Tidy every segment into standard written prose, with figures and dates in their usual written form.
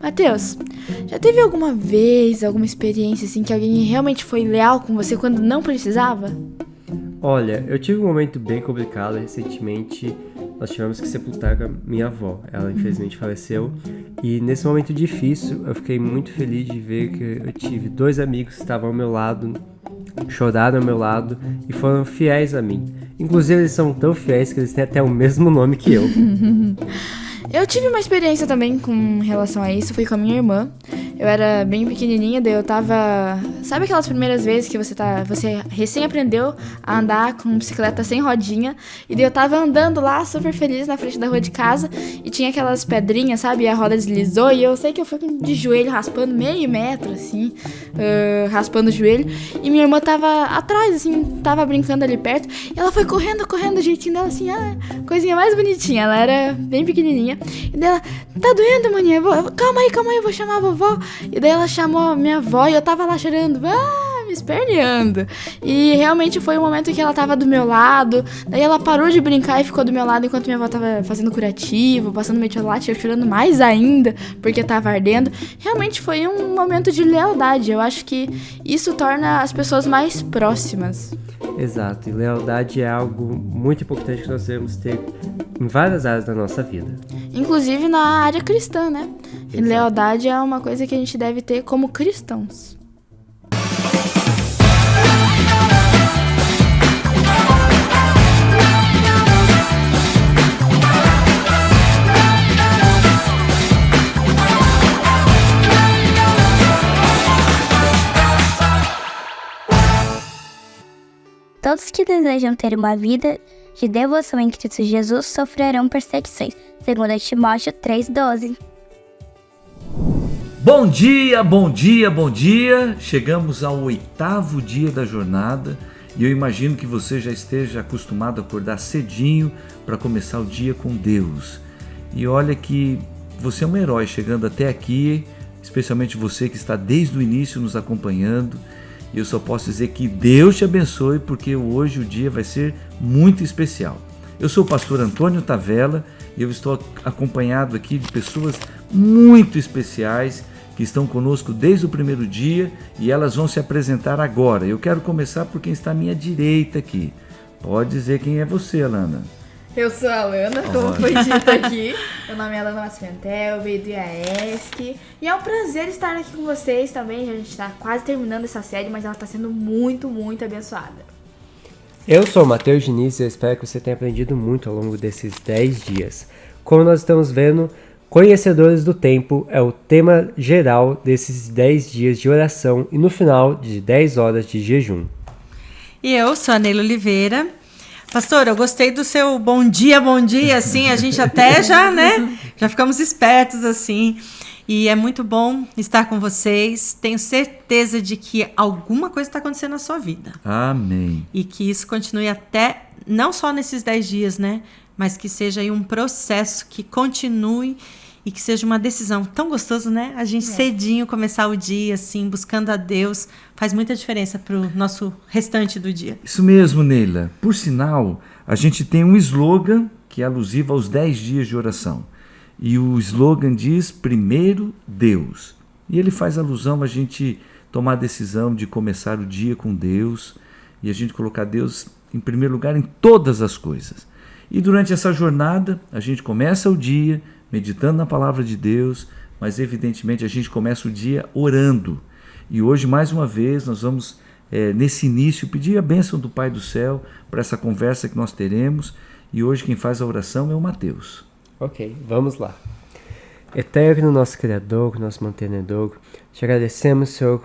Matheus, já teve alguma vez, alguma experiência assim que alguém realmente foi leal com você quando não precisava? Olha, eu tive um momento bem complicado recentemente. Nós tivemos que sepultar a minha avó. Ela infelizmente faleceu. E nesse momento difícil, eu fiquei muito feliz de ver que eu tive 2 amigos que estavam ao meu lado, choraram ao meu lado e foram fiéis a mim. Inclusive, eles são tão fiéis que eles têm até o mesmo nome que eu. Eu tive uma experiência também com relação a isso, fui com a minha irmã. Eu era bem pequenininha, daí eu tava... Sabe aquelas primeiras vezes que você recém aprendeu a andar com bicicleta sem rodinha? E daí eu tava andando lá, super feliz, na frente da rua de casa, e tinha aquelas pedrinhas, sabe? E a roda deslizou, e eu sei que eu fui de joelho, raspando meio metro, assim, raspando o joelho. E minha irmã tava atrás, assim, tava brincando ali perto, e ela foi correndo, do jeitinho dela, assim, coisinha mais bonitinha. Ela era bem pequenininha. E daí ela, tá doendo, maninha? Calma aí, eu vou chamar a vovó. E daí ela chamou a minha avó e eu tava lá chorando, me esperneando. E realmente foi um momento que ela tava do meu lado. Daí ela parou de brincar e ficou do meu lado enquanto minha avó tava fazendo curativo, passando metiolate, eu chorando mais ainda porque tava ardendo. Realmente foi um momento de lealdade. Eu acho que isso torna as pessoas mais próximas. Exato, e lealdade é algo muito importante que nós devemos ter em várias áreas da nossa vida. Inclusive na área cristã, né? E lealdade é uma coisa que a gente deve ter como cristãos. Todos que desejam ter uma vida de devoção em Cristo Jesus sofrerão perseguições, segundo Timóteo 3,12. Bom dia, bom dia, bom dia! Chegamos ao 8º dia da jornada e eu imagino que você já esteja acostumado a acordar cedinho para começar o dia com Deus. E olha que você é um herói chegando até aqui, especialmente você que está desde o início nos acompanhando. E eu só posso dizer que Deus te abençoe, porque hoje o dia vai ser muito especial. Eu sou o pastor Antônio Tavella e eu estou acompanhado aqui de pessoas muito especiais que estão conosco desde o primeiro dia e elas vão se apresentar agora. Eu quero começar por quem está à minha direita aqui. Pode dizer quem é você, Alana. Eu sou a Alana, como foi dito aqui. Meu nome é Alana Masfiantel, veio do IAESC. E é um prazer estar aqui com vocês também. A gente está quase terminando essa série, mas ela está sendo muito, muito abençoada. Eu sou o Matheus Diniz e eu espero que você tenha aprendido muito ao longo desses 10 dias. Como nós estamos vendo, Conhecedores do Tempo é o tema geral desses 10 dias de oração e no final de 10 horas de jejum. E eu sou a Neila Oliveira. Pastor, eu gostei do seu bom dia, assim, a gente até já, né, já ficamos espertos, assim, e é muito bom estar com vocês, tenho certeza de que alguma coisa está acontecendo na sua vida. Amém. E que isso continue até, não só nesses 10 dias, né, mas que seja aí um processo que continue e que seja uma decisão tão gostoso, né? A gente cedinho começar o dia, assim, buscando a Deus, faz muita diferença para o nosso restante do dia. Isso mesmo, Neila. Por sinal, a gente tem um slogan que é alusivo aos 10 dias de oração. E o slogan diz, primeiro Deus. E ele faz alusão a gente tomar a decisão de começar o dia com Deus e a gente colocar Deus em primeiro lugar em todas as coisas. E durante essa jornada, a gente começa o dia meditando na palavra de Deus, mas evidentemente a gente começa o dia orando. E hoje, mais uma vez, nós vamos, nesse início, pedir a bênção do Pai do Céu para essa conversa que nós teremos. E hoje quem faz a oração é o Matheus. Ok, vamos lá. Eterno nosso Criador, nosso mantenedor, te agradecemos, Senhor,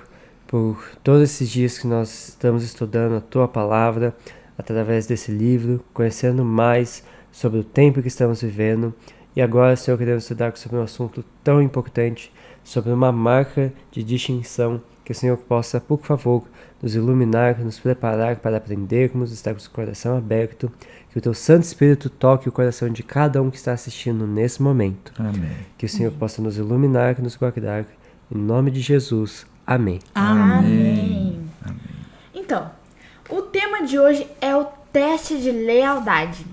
por todos esses dias que nós estamos estudando a Tua Palavra, através desse livro, conhecendo mais sobre o tempo que estamos vivendo. E agora, Senhor, queremos estudar sobre um assunto tão importante, sobre uma marca de distinção, que o Senhor possa, por favor, nos iluminar, nos preparar para aprendermos, estar com o coração aberto, que o Teu Santo Espírito toque o coração de cada um que está assistindo nesse momento. Amém. Que o Senhor possa nos iluminar, nos guardar, em nome de Jesus. Amém. Amém. Então, o tema de hoje é o teste de lealdade.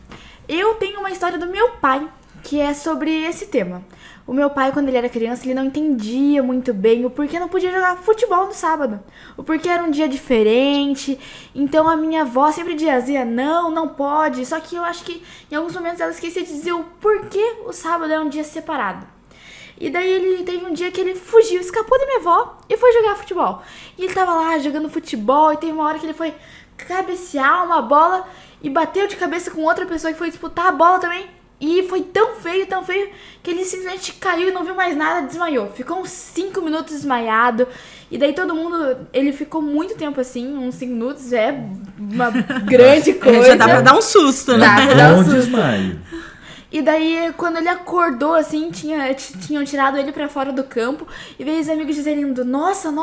Eu tenho uma história do meu pai que é sobre esse tema. O meu pai, quando ele era criança, ele não entendia muito bem o porquê não podia jogar futebol no sábado. O porquê era um dia diferente. Então a minha avó sempre dizia, não pode. Só que eu acho que em alguns momentos ela esquecia de dizer o porquê o sábado é um dia separado. E daí ele teve um dia que ele fugiu, escapou da minha avó e foi jogar futebol. E ele tava lá jogando futebol e teve uma hora que ele foi cabecear uma bola e bateu de cabeça com outra pessoa que foi disputar a bola também. E foi tão feio, que ele simplesmente caiu e não viu mais nada, desmaiou. Ficou uns 5 minutos desmaiado. E daí todo mundo, ele ficou muito tempo assim, uns 5 minutos, é uma grande coisa. Já dá pra dar um susto, né? Dá pra dar um susto. Desmaio. E daí, quando ele acordou, assim, tinham tirado ele pra fora do campo. E veio os amigos dizendo, nossa,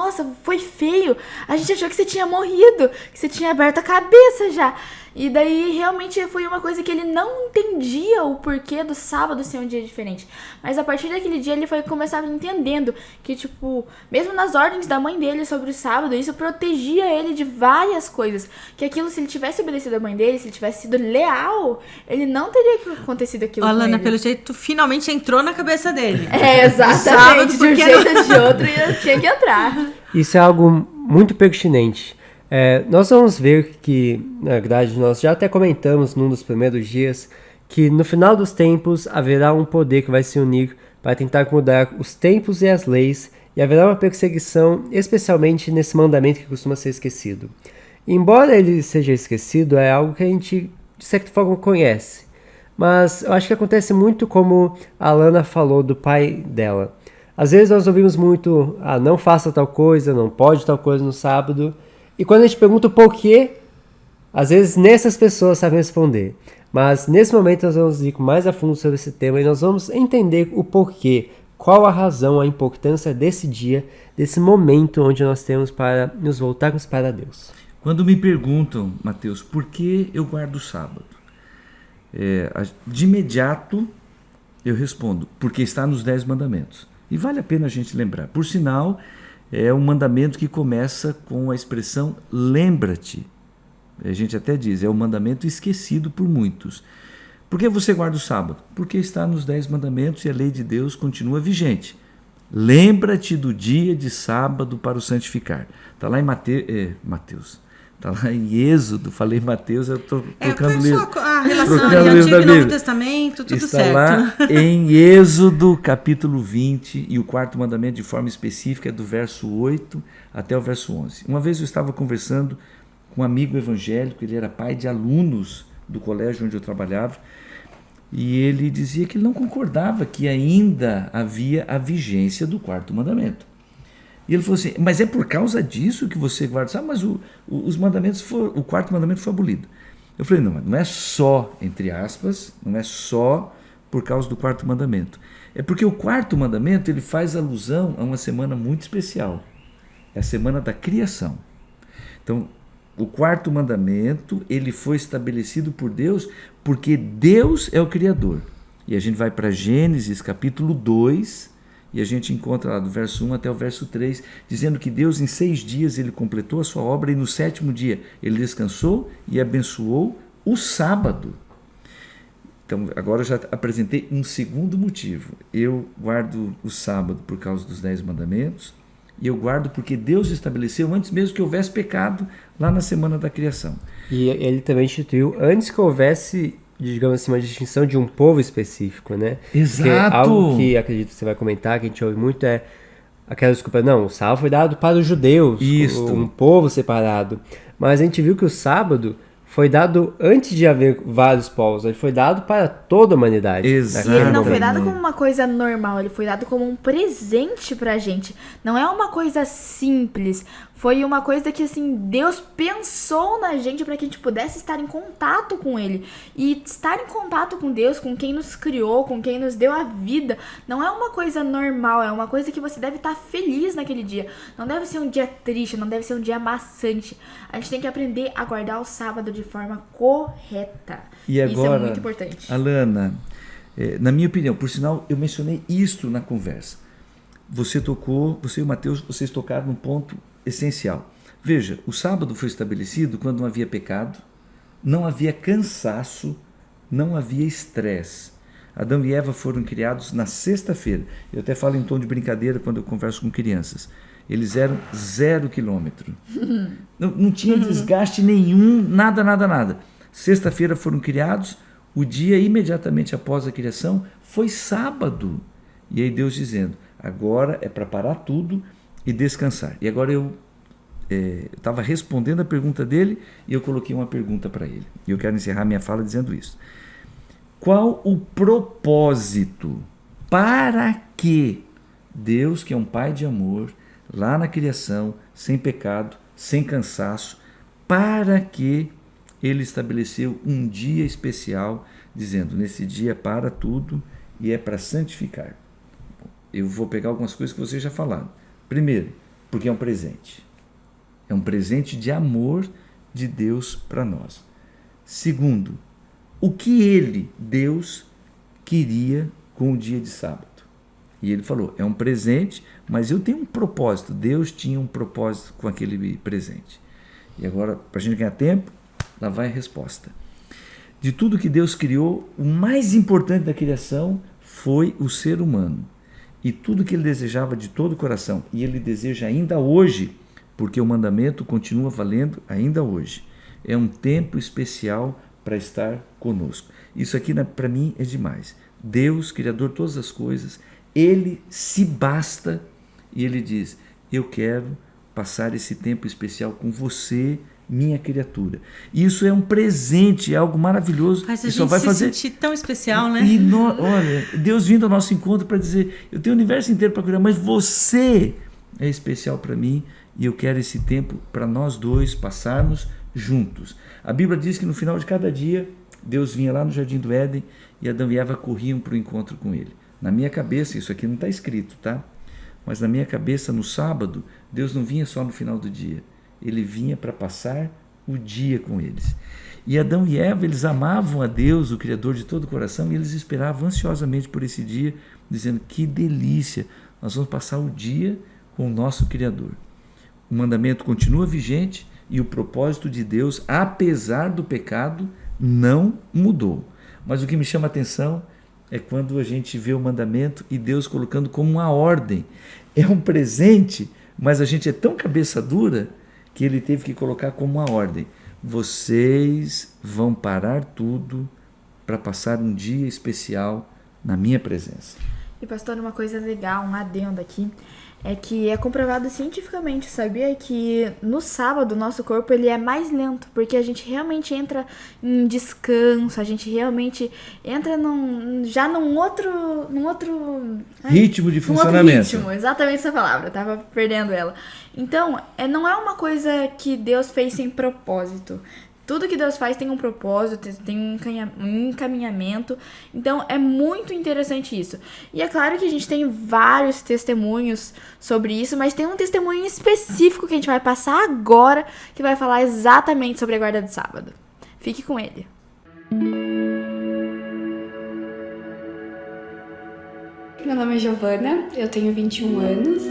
foi feio. A gente achou que você tinha morrido, que você tinha aberto a cabeça já. E daí, realmente, foi uma coisa que ele não entendia o porquê do sábado ser um dia diferente. Mas a partir daquele dia, ele foi começar entendendo que, tipo, mesmo nas ordens da mãe dele sobre o sábado, isso protegia ele de várias coisas. Que aquilo, se ele tivesse obedecido a mãe dele, se ele tivesse sido leal, ele não teria acontecido aquilo com Alana, ele. pelo jeito, finalmente entrou na cabeça dele. É, exatamente. Sábado, De um porque jeito ou de outro, eu tinha que entrar. Isso é algo muito pertinente. Nós vamos ver que, na verdade, nós já até comentamos num dos primeiros dias, que no final dos tempos haverá um poder que vai se unir para tentar mudar os tempos e as leis, e haverá uma perseguição, especialmente nesse mandamento que costuma ser esquecido. Embora ele seja esquecido, é algo que a gente, de certa forma, conhece. Mas eu acho que acontece muito como a Alana falou do pai dela. Às vezes nós ouvimos muito, não faça tal coisa, não pode tal coisa no sábado. E quando a gente pergunta o porquê, às vezes nessas pessoas sabem responder. Mas nesse momento nós vamos ir mais a fundo sobre esse tema e nós vamos entender o porquê, qual a razão, a importância desse dia, desse momento onde nós temos para nos voltarmos para Deus. Quando me perguntam, Mateus, por que eu guardo o sábado? De imediato eu respondo, porque está nos 10 mandamentos. E vale a pena a gente lembrar. Por sinal, é um mandamento que começa com a expressão lembra-te. A gente até diz, é um mandamento esquecido por muitos. Por que você guarda o sábado? Porque está nos 10 mandamentos e a lei de Deus continua vigente. Lembra-te do dia de sábado para o santificar. Está lá em Mateus. Está lá em Êxodo, falei Mateus, eu estou trocando livro. A relação Trocando entre livro Antigo da e Novo Bíblia. Testamento, tudo Está certo. lá em Êxodo, capítulo 20, e o quarto mandamento de forma específica é do verso 8 até o verso 11. Uma vez eu estava conversando com um amigo evangélico, ele era pai de alunos do colégio onde eu trabalhava, e ele dizia que ele não concordava que ainda havia a vigência do quarto mandamento. E ele falou assim, mas é por causa disso que você guarda, sabe? Mas os mandamentos o quarto mandamento foi abolido. Eu falei, não é só, entre aspas, não é só por causa do quarto mandamento. É porque o quarto mandamento ele faz alusão a uma semana muito especial. É a semana da criação. Então, o quarto mandamento, ele foi estabelecido por Deus, porque Deus é o Criador. E a gente vai para Gênesis, capítulo 2, e a gente encontra lá do verso 1 até o verso 3, dizendo que Deus em 6 dias ele completou a sua obra e no 7º dia ele descansou e abençoou o sábado. Então, agora eu já apresentei um segundo motivo. Eu guardo o sábado por causa dos 10 mandamentos, e eu guardo porque Deus estabeleceu antes mesmo que houvesse pecado lá na semana da criação. E ele também instituiu antes que houvesse, digamos assim, uma distinção de um povo específico, né? Exato! Porque algo que acredito que você vai comentar, que a gente ouve muito é aquela desculpa, não, o sábado foi dado para os judeus, um povo separado. Mas a gente viu que o sábado foi dado antes de haver vários povos, ele foi dado para toda a humanidade. Exato. E ele não foi dado como uma coisa normal, ele foi dado como um presente pra gente. Não é uma coisa simples, foi uma coisa que, assim, Deus pensou na gente para que a gente pudesse estar em contato com Ele. E estar em contato com Deus, com quem nos criou, com quem nos deu a vida, não é uma coisa normal, é uma coisa que você deve estar feliz naquele dia. Não deve ser um dia triste, não deve ser um dia maçante. A gente tem que aprender a guardar o sábado de forma correta. E agora, isso é muito importante. Alana, na minha opinião, por sinal, eu mencionei isto na conversa. Você e o Mateus, vocês tocaram num ponto essencial. Veja, o sábado foi estabelecido quando não havia pecado, não havia cansaço, não havia estresse. Adão e Eva foram criados na sexta-feira. Eu até falo em tom de brincadeira quando eu converso com crianças. Eles eram 0 quilômetro. Não tinha desgaste nenhum, nada. Sexta-feira foram criados, o dia imediatamente após a criação foi sábado. E aí Deus dizendo, agora é para parar tudo e descansar. E agora eu estava respondendo a pergunta dele e eu coloquei uma pergunta para ele. E eu quero encerrar minha fala dizendo isso. Qual o propósito? Para que Deus, que é um Pai de amor, lá na criação, sem pecado, sem cansaço, para que Ele estabeleceu um dia especial, dizendo, nesse dia para tudo e é para santificar. Eu vou pegar algumas coisas que vocês já falaram. Primeiro, porque é um presente. É um presente de amor de Deus para nós. Segundo, o que Ele, Deus, queria com o dia de sábado. E Ele falou, é um presente, mas eu tenho um propósito. Deus tinha um propósito com aquele presente. E agora, para a gente ganhar tempo, lá vai a resposta. De tudo que Deus criou, o mais importante da criação foi o ser humano. E tudo que Ele desejava de todo o coração, e Ele deseja ainda hoje, porque o mandamento continua valendo ainda hoje. É um tempo especial para estar conosco. Isso aqui para mim é demais. Deus, Criador de todas as coisas, Ele se basta e Ele diz, eu quero passar esse tempo especial com você, minha criatura. Isso é um presente, é algo maravilhoso. Faz a gente se sentir tão especial, né? E olha, Deus vindo ao nosso encontro para dizer, eu tenho o universo inteiro para cuidar, mas você é especial para mim e eu quero esse tempo para nós dois passarmos juntos. A Bíblia diz que no final de cada dia, Deus vinha lá no Jardim do Éden e Adão e Eva corriam para o encontro com Ele. Na minha cabeça, isso aqui não está escrito, tá? Mas na minha cabeça, no sábado, Deus não vinha só no final do dia. Ele vinha para passar o dia com eles. E Adão e Eva, eles amavam a Deus, o Criador de todo o coração, e eles esperavam ansiosamente por esse dia, dizendo, que delícia, nós vamos passar o dia com o nosso Criador. O mandamento continua vigente e o propósito de Deus, apesar do pecado, não mudou. Mas o que me chama a atenção é quando a gente vê o mandamento e Deus colocando como uma ordem. É um presente, mas a gente é tão cabeça dura que Ele teve que colocar como uma ordem. Vocês vão parar tudo para passar um dia especial na minha presença. E pastor, uma coisa legal, um adendo aqui, é que é comprovado cientificamente, sabia? Que no sábado o nosso corpo ele é mais lento, porque a gente realmente entra em descanso, a gente realmente entra num outro ritmo de funcionamento. Outro ritmo, exatamente essa palavra, eu tava perdendo ela. Então, não é uma coisa que Deus fez sem propósito. Tudo que Deus faz tem um propósito, tem um encaminhamento. Então, é muito interessante isso. E é claro que a gente tem vários testemunhos sobre isso, mas tem um testemunho específico que a gente vai passar agora, que vai falar exatamente sobre a guarda de sábado. Fique com ele. Meu nome é Giovana, eu tenho 21 anos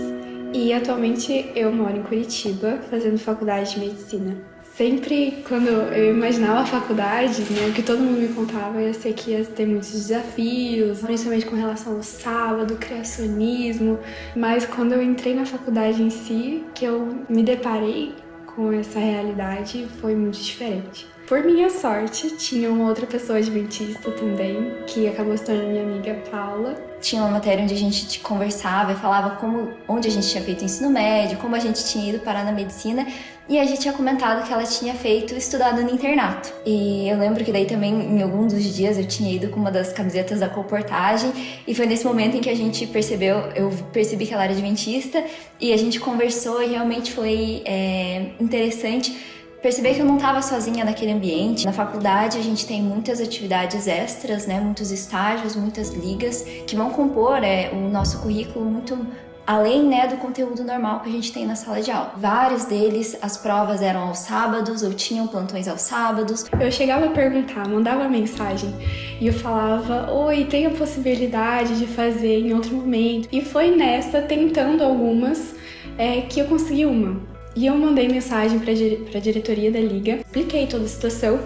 e atualmente eu moro em Curitiba, fazendo faculdade de medicina. Sempre quando eu imaginava a faculdade, né, o que todo mundo me contava ia ser que ia ter muitos desafios, principalmente com relação ao sábado, criacionismo, mas quando eu entrei na faculdade em si, que eu me deparei com essa realidade, foi muito diferente. Por minha sorte, tinha uma outra pessoa adventista também, que acabou se tornando minha amiga, Paula. Tinha uma matéria onde a gente conversava e falava onde a gente tinha feito ensino médio, como a gente tinha ido parar na medicina, e a gente tinha comentado que ela tinha estudado no internato. E eu lembro que daí também, em algum dos dias, eu tinha ido com uma das camisetas da Colportagem, e foi nesse momento em que a gente eu percebi que ela era adventista, e a gente conversou e realmente foi interessante perceber que eu não estava sozinha naquele ambiente. Na faculdade a gente tem muitas atividades extras, né? Muitos estágios, muitas ligas que vão compor o nosso currículo muito além, né, do conteúdo normal que a gente tem na sala de aula. Vários deles, as provas eram aos sábados ou tinham plantões aos sábados. Eu chegava a perguntar, mandava mensagem e eu falava, oi, tem a possibilidade de fazer em outro momento? E foi nessa, tentando algumas, que eu consegui uma. E eu mandei mensagem para a diretoria da liga, expliquei toda a situação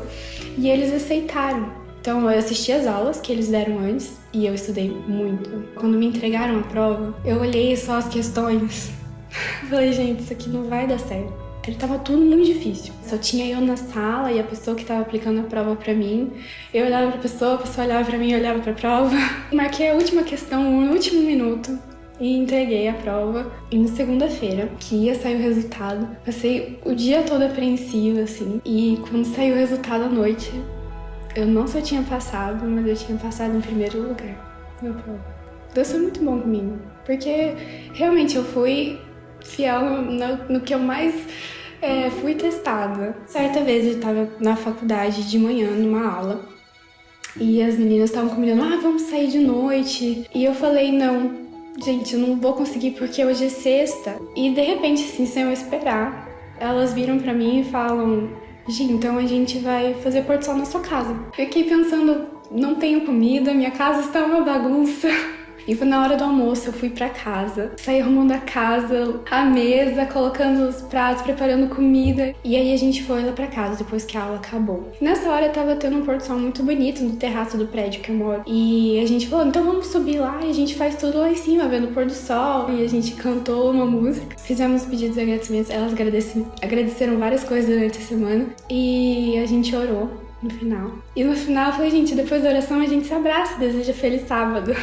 e eles aceitaram. Então eu assisti as aulas que eles deram antes e eu estudei muito. Quando me entregaram a prova, eu olhei só as questões. Falei, gente, isso aqui não vai dar certo. Ele tava tudo muito difícil. Só tinha eu na sala e a pessoa que tava aplicando a prova pra mim. Eu olhava pra pessoa, a pessoa olhava pra mim, eu olhava pra prova. Marquei a última questão no último minuto e entreguei a prova. E na segunda-feira, que ia sair o resultado, passei o dia todo apreensiva, assim. E quando saiu o resultado à noite, eu não só tinha passado, mas eu tinha passado em primeiro lugar na prova. Deus foi muito bom comigo, porque realmente eu fui fiel no que eu mais fui testada. Certa vez eu estava na faculdade de manhã, numa aula, e as meninas estavam combinando, vamos sair de noite. E eu falei, não, gente, eu não vou conseguir porque hoje é sexta. E de repente, assim, sem eu esperar, elas viram pra mim e falam, Gi, então a gente vai fazer Pôr do Sol na sua casa. Fiquei pensando, não tenho comida, minha casa está uma bagunça. E foi na hora do almoço, eu fui pra casa, saí arrumando a casa, a mesa, colocando os pratos, preparando comida. E aí a gente foi lá pra casa, depois que a aula acabou. Nessa hora tava tendo um pôr do sol muito bonito no terraço do prédio que eu moro. E a gente falou, então vamos subir lá e a gente faz tudo lá em cima, vendo o pôr do sol. E a gente cantou uma música, fizemos pedidos de agradecimentos, elas agradeceram várias coisas durante a semana. E a gente orou no final. E no final eu falei, gente, depois da oração a gente se abraça e deseja feliz sábado.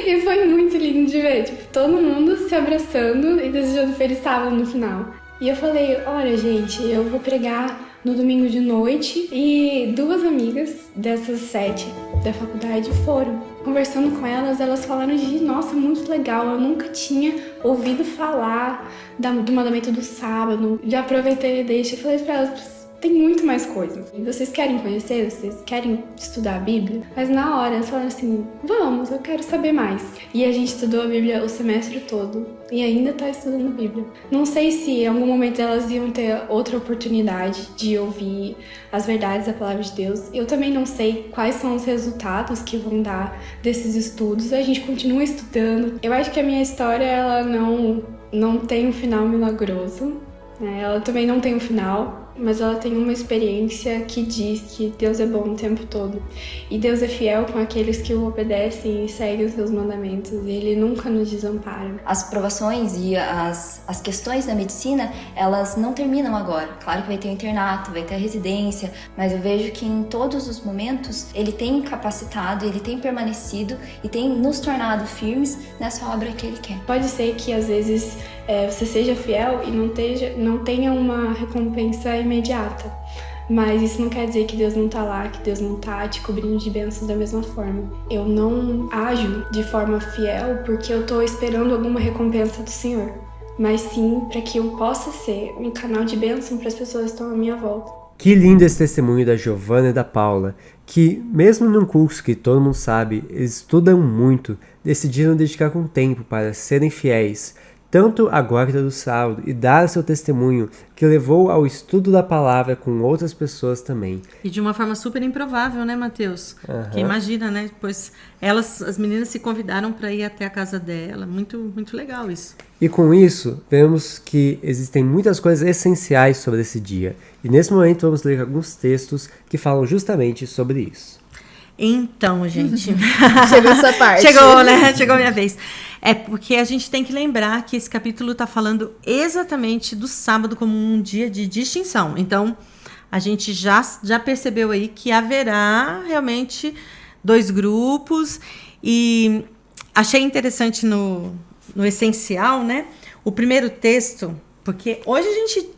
E foi muito lindo de ver, tipo, todo mundo se abraçando e desejando feliz sábado no final. E eu falei, olha gente, eu vou pregar no domingo de noite. E 2 amigas dessas 7 da faculdade foram. Conversando com elas, elas falaram de, nossa, muito legal, eu nunca tinha ouvido falar do mandamento do sábado. Já aproveitei e deixei e falei pra elas, tem muito mais coisa. Vocês querem conhecer? Vocês querem estudar a Bíblia? Mas na hora elas falaram assim, vamos, eu quero saber mais. E a gente estudou a Bíblia o semestre todo. E ainda tá estudando a Bíblia. Não sei se em algum momento elas iam ter outra oportunidade de ouvir as verdades da Palavra de Deus. Eu também não sei quais são os resultados que vão dar desses estudos. A gente continua estudando. Eu acho que a minha história, ela não tem um final milagroso, né? Ela também não tem um final, mas ela tem uma experiência que diz que Deus é bom o tempo todo. E Deus é fiel com aqueles que o obedecem e seguem os seus mandamentos. E Ele nunca nos desampara. As provações e as questões da medicina, elas não terminam agora. Claro que vai ter o internato, vai ter a residência, mas eu vejo que em todos os momentos Ele tem capacitado, Ele tem permanecido e tem nos tornado firmes nessa obra que Ele quer. Pode ser que às vezes você seja fiel e não tenha uma recompensa imediata. Mas isso não quer dizer que Deus não tá lá, que Deus não tá te cobrindo de bênçãos da mesma forma. Eu não ajo de forma fiel porque eu tô esperando alguma recompensa do Senhor, mas sim para que eu possa ser um canal de bênção para as pessoas que estão à minha volta. Que lindo esse testemunho da Giovana e da Paula, que mesmo num curso que todo mundo sabe, eles estudam muito, decidiram dedicar com tempo para serem fiéis, tanto à guarda do sábado e dar o seu testemunho, que levou ao estudo da palavra com outras pessoas também. E de uma forma super improvável, né, Matheus? Que imagina, né? Depois as meninas se convidaram para ir até a casa dela. Muito, muito legal isso. E com isso, vemos que existem muitas coisas essenciais sobre esse dia. E nesse momento vamos ler alguns textos que falam justamente sobre isso. Então, gente... Chegou essa parte. Chegou, né? Chegou a minha vez. É porque a gente tem que lembrar que esse capítulo está falando exatamente do sábado como um dia de distinção. Então, a gente já percebeu aí que haverá realmente 2 grupos. E achei interessante no essencial, né? O primeiro texto, porque hoje a gente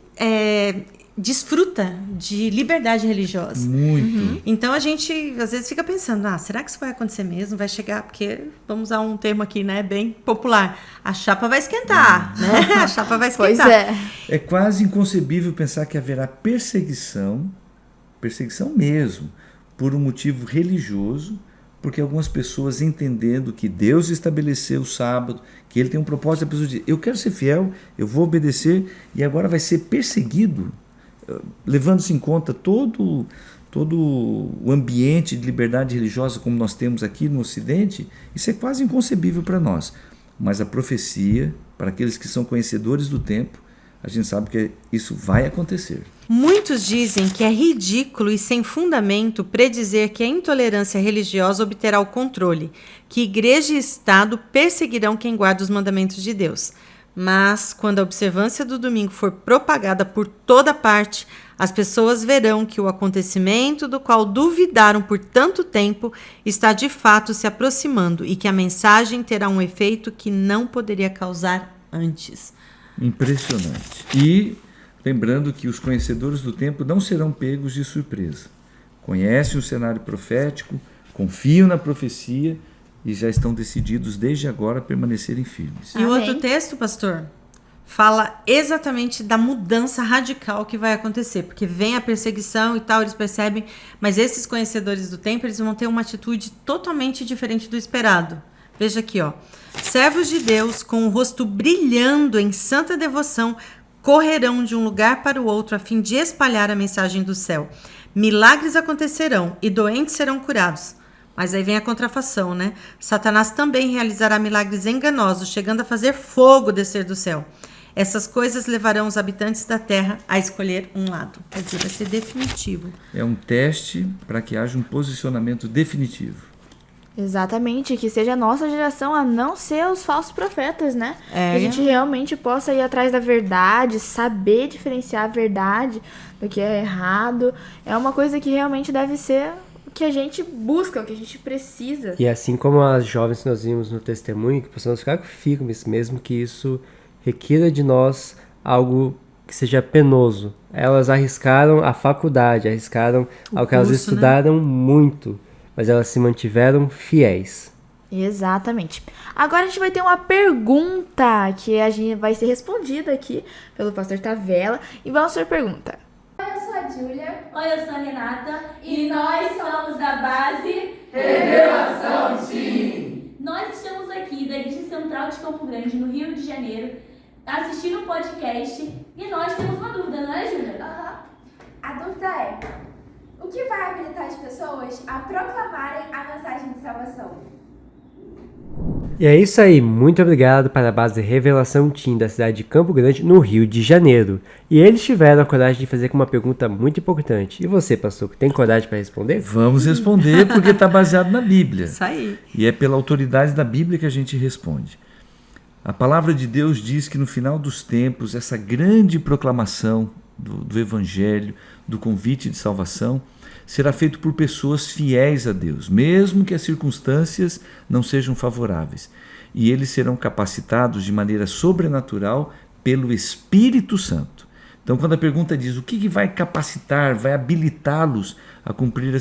desfruta de liberdade religiosa. Muito. Então a gente às vezes fica pensando, será que isso vai acontecer mesmo? Vai chegar, porque vamos usar um termo aqui, né, bem popular, a chapa vai esquentar, né? A chapa vai esquentar. Pois é. É quase inconcebível pensar que haverá perseguição mesmo, por um motivo religioso, porque algumas pessoas entendendo que Deus estabeleceu o sábado, que Ele tem um propósito, a pessoa diz, eu quero ser fiel, eu vou obedecer, e agora vai ser perseguido, levando-se em conta todo o ambiente de liberdade religiosa como nós temos aqui no Ocidente. Isso é quase inconcebível para nós. Mas a profecia, para aqueles que são conhecedores do tempo, a gente sabe que isso vai acontecer. Muitos dizem que é ridículo e sem fundamento predizer que a intolerância religiosa obterá o controle, que igreja e Estado perseguirão quem guarda os mandamentos de Deus. Mas, quando a observância do domingo for propagada por toda parte, as pessoas verão que o acontecimento do qual duvidaram por tanto tempo está de fato se aproximando e que a mensagem terá um efeito que não poderia causar antes. Impressionante. E lembrando que os conhecedores do tempo não serão pegos de surpresa. Conhecem o cenário profético, confiam na profecia e já estão decididos desde agora a permanecerem firmes. E o outro texto, pastor, fala exatamente da mudança radical que vai acontecer, porque vem a perseguição e tal, eles percebem, mas esses conhecedores do tempo, eles vão ter uma atitude totalmente diferente do esperado. Veja aqui, ó. Servos de Deus, com o rosto brilhando em santa devoção, correrão de um lugar para o outro a fim de espalhar a mensagem do céu. Milagres acontecerão e doentes serão curados. Mas aí vem a contrafação, né? Satanás também realizará milagres enganosos, chegando a fazer fogo descer do céu. Essas coisas levarão os habitantes da terra a escolher um lado. Quer dizer, vai ser definitivo. É um teste para que haja um posicionamento definitivo. Exatamente, que seja a nossa geração a não ser os falsos profetas, né? Que a gente realmente possa ir atrás da verdade, saber diferenciar a verdade do que é errado. É uma coisa que realmente deve ser o que a gente busca, o que a gente precisa. E assim como as jovens que nós vimos no testemunho, que possamos ficar firmes, mesmo que isso requira de nós algo que seja penoso. Elas arriscaram a faculdade, arriscaram ao que elas estudaram muito, mas elas se mantiveram fiéis. Exatamente. Agora a gente vai ter uma pergunta que a gente vai ser respondida aqui pelo pastor Tavella. E vamos para a pergunta. Oi, eu sou a Júlia. Oi, eu sou a Renata. E nós somos da base Revelação Team. Nós estamos aqui da Igreja Central de Campo Grande, no Rio de Janeiro, assistindo o podcast. E nós temos uma dúvida, não é, Júlia? A dúvida é: o que vai habilitar as pessoas a proclamarem a mensagem de salvação? E é isso aí, muito obrigado para a base Revelação Team da cidade de Campo Grande, no Rio de Janeiro. E eles tiveram a coragem de fazer com uma pergunta muito importante. E você, pastor, tem coragem para responder? Vamos responder porque está baseado na Bíblia. Isso aí. E é pela autoridade da Bíblia que a gente responde. A palavra de Deus diz que no final dos tempos, essa grande proclamação do Evangelho, do convite de salvação, será feito por pessoas fiéis a Deus, mesmo que as circunstâncias não sejam favoráveis. E eles serão capacitados de maneira sobrenatural pelo Espírito Santo. Então, quando a pergunta diz o que vai capacitar, vai habilitá-los a cumprir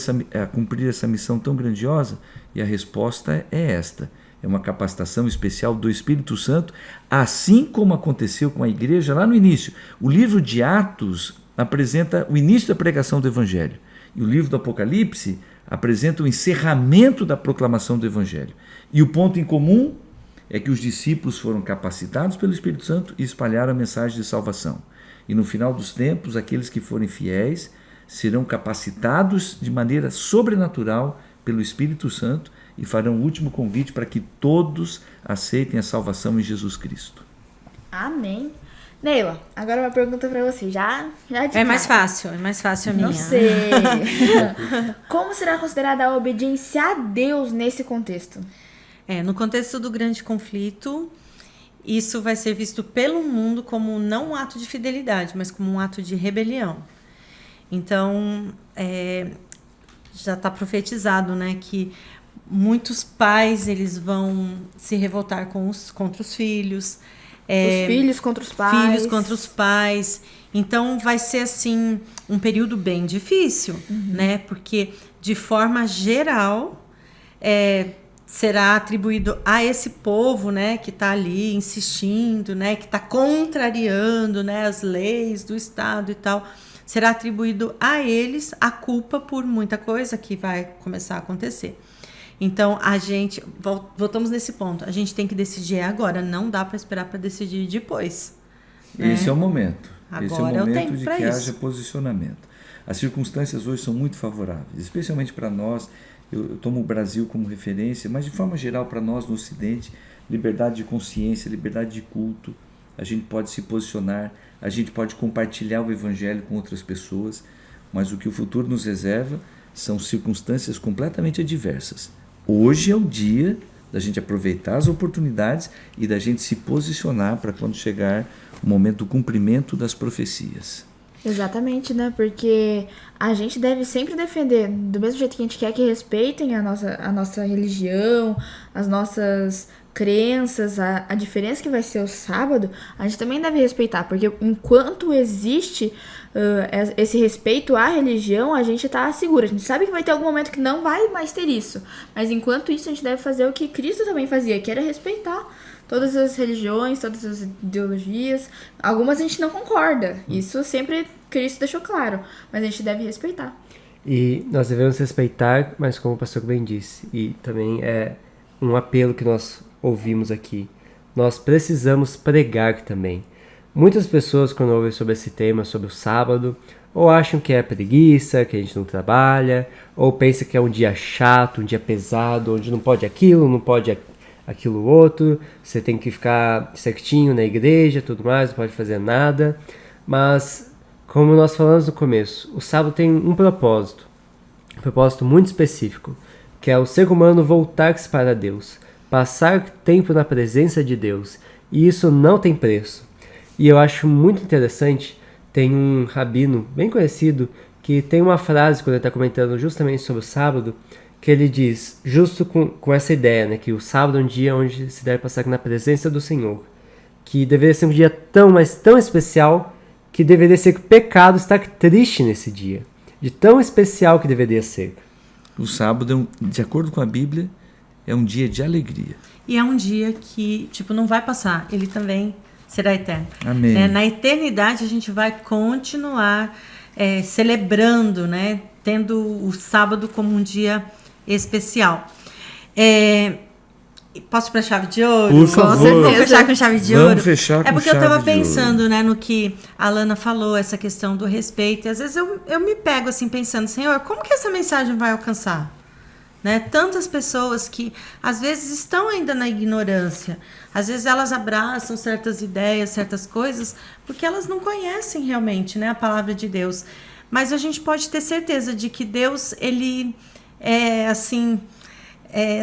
essa missão tão grandiosa, e a resposta é esta. É uma capacitação especial do Espírito Santo, assim como aconteceu com a igreja lá no início. O livro de Atos apresenta o início da pregação do Evangelho. E o livro do Apocalipse apresenta o encerramento da proclamação do Evangelho. E o ponto em comum é que os discípulos foram capacitados pelo Espírito Santo e espalharam a mensagem de salvação. E no final dos tempos, aqueles que forem fiéis serão capacitados de maneira sobrenatural pelo Espírito Santo e farão o último convite para que todos aceitem a salvação em Jesus Cristo. Amém. Neila, agora uma pergunta pra você. Já é mais fácil a minha. Não sei. Como será considerada a obediência a Deus nesse contexto? No contexto do grande conflito, isso vai ser visto pelo mundo como não um ato de fidelidade, mas como um ato de rebelião. Então, já está profetizado, né, que muitos pais eles vão se revoltar contra os filhos. Os filhos contra os pais. Filhos contra os pais. Então, vai ser, assim, um período bem difícil, né? Porque, de forma geral, será atribuído a esse povo, né? Que está ali insistindo, né? Que está contrariando, né? As leis do Estado e tal. Será atribuído a eles a culpa por muita coisa que vai começar a acontecer. Então, a gente, voltamos nesse ponto, a gente tem que decidir agora, não dá para esperar para decidir depois. Né? Esse é o momento. Agora esse é o momento de que isso. haja posicionamento. As circunstâncias hoje são muito favoráveis, especialmente para nós. Eu tomo o Brasil como referência, mas de forma geral para nós no Ocidente, liberdade de consciência, liberdade de culto, a gente pode se posicionar, a gente pode compartilhar o Evangelho com outras pessoas, mas o que o futuro nos reserva são circunstâncias completamente adversas. Hoje é o dia da gente aproveitar as oportunidades e da gente se posicionar para quando chegar o momento do cumprimento das profecias. Exatamente, né? Porque a gente deve sempre defender, do mesmo jeito que a gente quer que respeitem a nossa religião, as nossas crenças, a diferença que vai ser o sábado, a gente também deve respeitar, porque enquanto existe esse respeito à religião, a gente tá seguro. A gente sabe que vai ter algum momento que não vai mais ter isso, mas enquanto isso a gente deve fazer o que Cristo também fazia, que era respeitar todas as religiões, todas as ideologias. Algumas a gente não concorda, isso sempre Cristo deixou claro, mas a gente deve respeitar. E nós devemos respeitar, mas como o pastor bem disse, e também é um apelo que nós ouvimos aqui, nós precisamos pregar também. Muitas pessoas, quando ouvem sobre esse tema, sobre o sábado, ou acham que é preguiça, que a gente não trabalha, ou pensa que é um dia chato, um dia pesado, onde não pode aquilo, não pode aquilo outro, você tem que ficar certinho na igreja, tudo mais, não pode fazer nada. Mas, como nós falamos no começo, o sábado tem um propósito muito específico, que é o ser humano voltar-se para Deus, passar tempo na presença de Deus, e isso não tem preço. E eu acho muito interessante, tem um rabino bem conhecido que tem uma frase, quando ele está comentando justamente sobre o sábado, que ele diz, justo com essa ideia, né, que o sábado é um dia onde se deve passar na presença do Senhor, que deveria ser um dia mas tão especial, que deveria ser pecado estar triste nesse dia, de tão especial que deveria ser. O sábado, de acordo com a Bíblia, é um dia de alegria. E é um dia que, não vai passar, ele também será eterno. Amém. Na eternidade a gente vai continuar celebrando, né, tendo o sábado como um dia especial. Posso ir para a chave de ouro? Por favor. Vamos fechar com chave de ouro? Vamos fechar com chave de ouro. É porque eu estava pensando, né, no que a Lana falou, essa questão do respeito. E às vezes eu me pego assim pensando, Senhor, como que essa mensagem vai alcançar? Né? Tantas pessoas que às vezes estão ainda na ignorância. Às vezes elas abraçam certas ideias, certas coisas, porque elas não conhecem realmente, né, a palavra de Deus. Mas a gente pode ter certeza de que Deus, ele é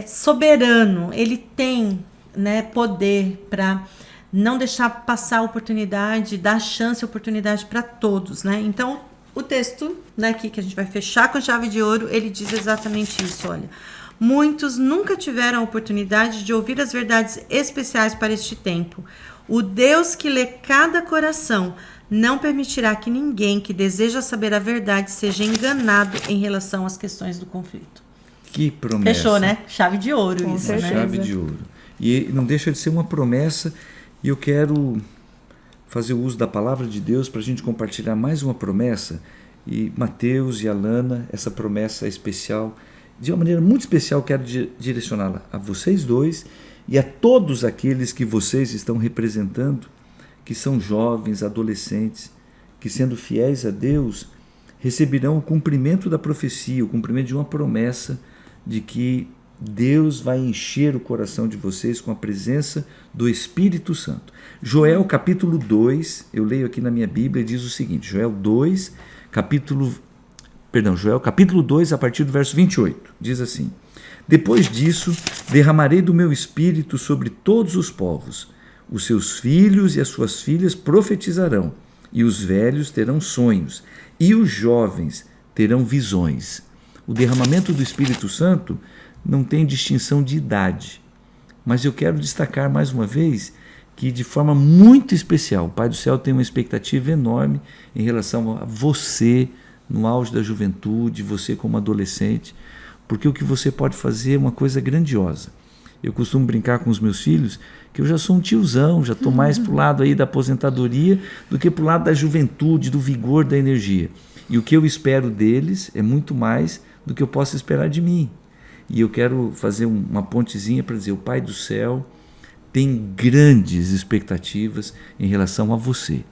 soberano, ele tem, né, poder para não deixar passar a oportunidade, dar chance e oportunidade para todos, né? Então, o texto, né, aqui que a gente vai fechar com a chave de ouro, ele diz exatamente isso, olha. Muitos nunca tiveram a oportunidade de ouvir as verdades especiais para este tempo. O Deus que lê cada coração não permitirá que ninguém que deseja saber a verdade seja enganado em relação às questões do conflito. Que promessa. Fechou, né? Chave de ouro. Com isso, certeza. né? Chave de ouro. E não deixa de ser uma promessa, e eu quero fazer o uso da palavra de Deus para a gente compartilhar mais uma promessa. E Mateus e Alana, essa promessa especial, de uma maneira muito especial, quero direcioná-la a vocês dois e a todos aqueles que vocês estão representando, que são jovens, adolescentes, que sendo fiéis a Deus, receberão o cumprimento da profecia, o cumprimento de uma promessa de que Deus vai encher o coração de vocês com a presença do Espírito Santo. Joel capítulo 2, eu leio aqui na minha Bíblia, diz o seguinte, Joel capítulo 2, a partir do verso 28, diz assim: Depois disso, derramarei do meu Espírito sobre todos os povos. Os seus filhos e as suas filhas profetizarão, e os velhos terão sonhos, e os jovens terão visões. O derramamento do Espírito Santo não tem distinção de idade, mas eu quero destacar mais uma vez que de forma muito especial, o Pai do Céu tem uma expectativa enorme em relação a você no auge da juventude, você como adolescente, porque o que você pode fazer é uma coisa grandiosa. Eu costumo brincar com os meus filhos que eu já sou um tiozão, já estou mais para o lado aí da aposentadoria do que para o lado da juventude, do vigor, da energia. E o que eu espero deles é muito mais do que eu posso esperar de mim. E eu quero fazer uma pontezinha para dizer, o Pai do Céu tem grandes expectativas em relação a você.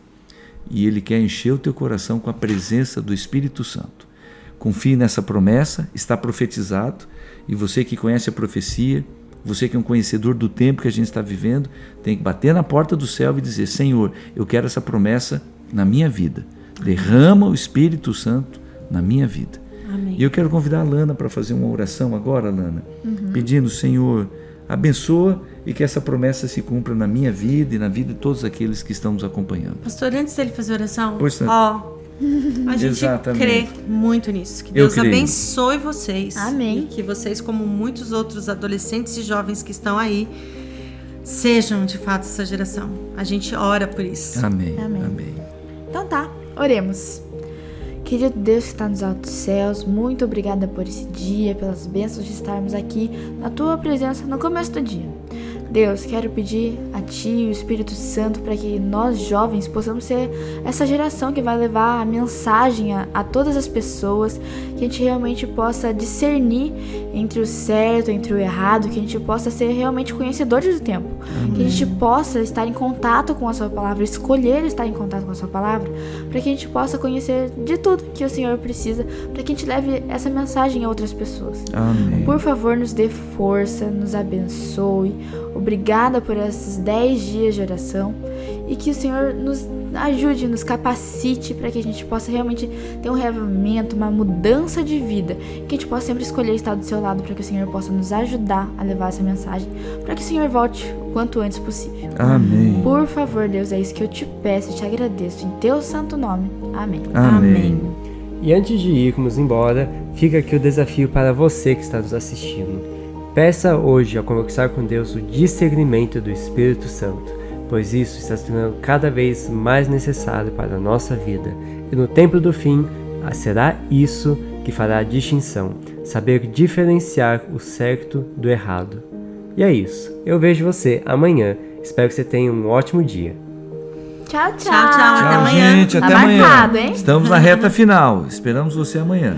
E Ele quer encher o teu coração com a presença do Espírito Santo. Confie nessa promessa, está profetizado, e você que conhece a profecia, Você que é um conhecedor do tempo que a gente está vivendo, tem que bater na porta do céu e dizer: Senhor, eu quero essa promessa na minha vida. Derrama o Espírito Santo na minha vida. Amém. E eu quero convidar a Lana para fazer uma oração agora, Lana, pedindo: Senhor, abençoa e que essa promessa se cumpra na minha vida e na vida de todos aqueles que estão nos acompanhando. Pastor, antes dele fazer oração, Pois não. a gente Exatamente. crê muito nisso. Que Eu Deus creio. abençoe vocês. Amém. E que vocês, como muitos outros adolescentes e jovens que estão aí, sejam de fato essa geração. A gente ora por isso. Amém. Amém. Amém. Então tá, oremos. Querido Deus que está nos altos céus, muito obrigada por esse dia, pelas bênçãos de estarmos aqui na Tua presença no começo do dia. Deus, quero pedir a Ti e o Espírito Santo para que nós jovens possamos ser essa geração que vai levar a mensagem a todas as pessoas, que a gente realmente possa discernir entre o certo, entre o errado, que a gente possa ser realmente conhecedores do tempo, que a gente possa estar em contato com a Sua Palavra, escolher estar em contato com a Sua Palavra, para que a gente possa conhecer de tudo que o Senhor precisa, para que a gente leve essa mensagem a outras pessoas. Amém. Por favor, nos dê força, nos abençoe. Obrigada por esses 10 dias de oração e que o Senhor nos ajude, nos capacite para que a gente possa realmente ter um reavivamento, uma mudança de vida, que a gente possa sempre escolher estar do seu lado para que o Senhor possa nos ajudar a levar essa mensagem, para que o Senhor volte o quanto antes possível. Amém. Por favor, Deus, é isso que eu te peço e te agradeço, em teu santo nome. Amém. Amém. E antes de irmos embora, fica aqui o desafio para você que está nos assistindo. Peça hoje, ao conversar com Deus, o discernimento do Espírito Santo, pois isso está se tornando cada vez mais necessário para a nossa vida. E no tempo do fim, será isso que fará a distinção, saber diferenciar o certo do errado. E é isso. Eu vejo você amanhã. Espero que você tenha um ótimo dia. Tchau, tchau. Tchau, tchau. Até Tchau, amanhã. gente. Até Tá amanhã. marcado, hein? Estamos na reta final. Esperamos você amanhã.